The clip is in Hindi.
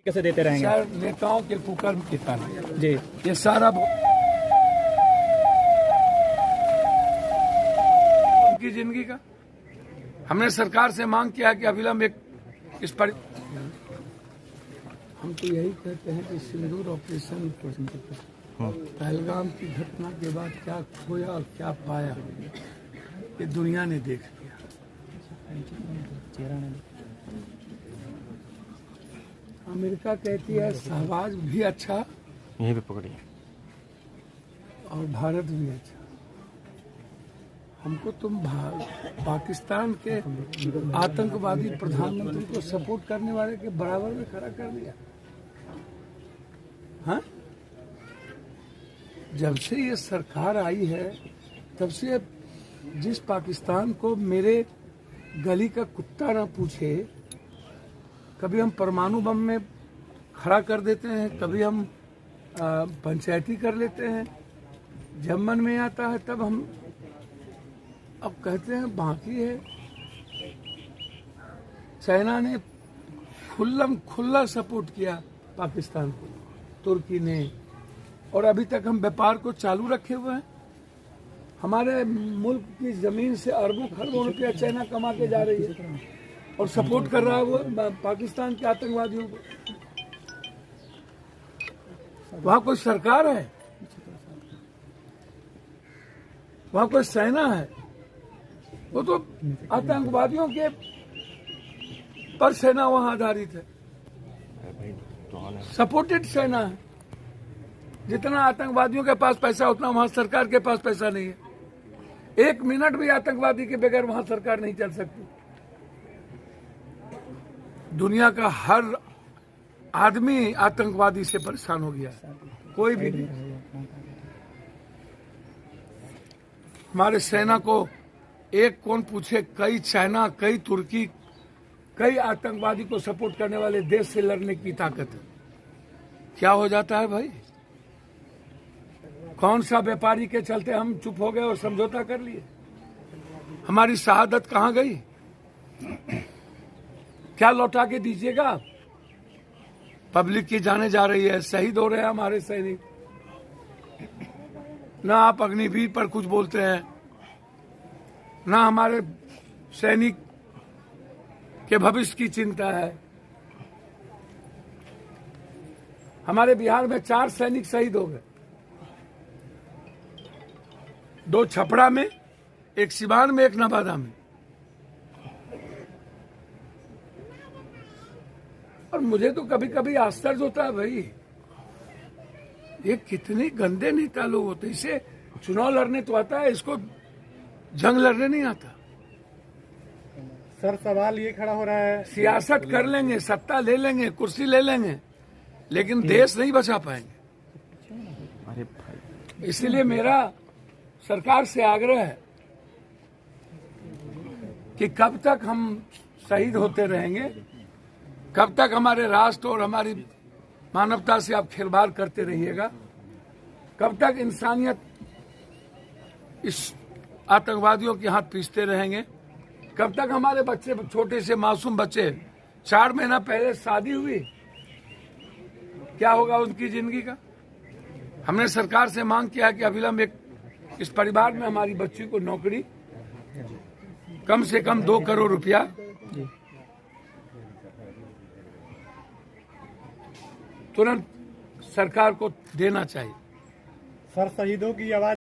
कैसे देते रहेंगे? सर, नेताओं के कुकर्म के कारण जी ये सारा उनकी जिंदगी का। हमने सरकार से मांग किया कि अविलंब इस पर हम तो यही कहते हैं कि सिंदूर ऑपरेशन पहलगाम की घटना के बाद क्या खोया और क्या पाया ये दुनिया ने देख लिया। अमेरिका कहती है सहवाज भी अच्छा यहीं पे पकड़िए और भारत भी अच्छा। हमको तुम पाकिस्तान के आतंकवादी प्रधानमंत्री को सपोर्ट करने वाले के बराबर में खड़ा कर दिया। हाँ, जब से ये सरकार आई है तब से जिस पाकिस्तान को मेरे गली का कुत्ता ना पूछे, कभी हम परमाणु बम में खड़ा कर देते हैं, कभी हम पंचायती कर लेते हैं, जब मन में आता है तब हम अब कहते हैं बाकी है। चाइना ने खुल्ला सपोर्ट किया पाकिस्तान को, तुर्की ने, और अभी तक हम व्यापार को चालू रखे हुए हैं। हमारे मुल्क की जमीन से अरबों खरबों रुपया चाइना कमा के जा रही है और सपोर्ट कर रहा है वो पाकिस्तान के आतंकवादियों को। वहां कोई सरकार है, वहां कोई सेना है, वो तो आतंकवादियों के पर सेना वहां आधारित है, सपोर्टेड सेना है। जितना आतंकवादियों के पास पैसा उतना वहां सरकार के पास पैसा नहीं है। एक मिनट भी आतंकवादी के बगैर वहां सरकार नहीं चल सकती। दुनिया का हर आदमी आतंकवादी से परेशान हो गया है, कोई भी नहीं। हमारे सेना को एक कौन पूछे, कई चाइना, कई तुर्की, कई आतंकवादी को सपोर्ट करने वाले देश से लड़ने की ताकत है। क्या हो जाता है भाई? कौन सा व्यापारी के चलते हम चुप हो गए और समझौता कर लिए? हमारी शहादत कहां गई? क्या लौटा के दीजिएगा आप? पब्लिक की जाने जा रही है, शहीद हो रहे हैं हमारे सैनिक, ना आप अग्निवीर पर कुछ बोलते हैं, ना हमारे सैनिक के भविष्य की चिंता है। हमारे बिहार में 4 सैनिक शहीद हो गए, 2 छपरा में, 1 सिवान में, 1 नवादा में। और मुझे तो कभी कभी आश्चर्य होता है भाई, ये कितने गंदे नेता लोग होते हैं। इसे चुनाव लड़ने तो आता है, इसको जंग लड़ने नहीं आता। सर, सवाल ये खड़ा हो रहा है, सियासत कर लेंगे, सत्ता ले लेंगे, कुर्सी ले लेंगे, लेकिन देश नहीं बचा पाएंगे। अरे भाई, इसलिए मेरा सरकार से आग्रह है कि कब तक हम शहीद होते रहेंगे, कब तक हमारे राष्ट्र और हमारी मानवता से आप खिलवाड़ करते रहिएगा, कब तक इंसानियत इस आतंकवादियों के हाथ पीसते रहेंगे, कब तक हमारे बच्चे, छोटे से मासूम बच्चे, 4 महीना पहले शादी हुई, क्या होगा उनकी जिंदगी का? हमने सरकार से मांग किया कि अविलंब इस परिवार में हमारी बच्ची को नौकरी, कम से कम 2 करोड़ रुपया तुरंत सरकार को देना चाहिए। सर, शहीदों की आवाज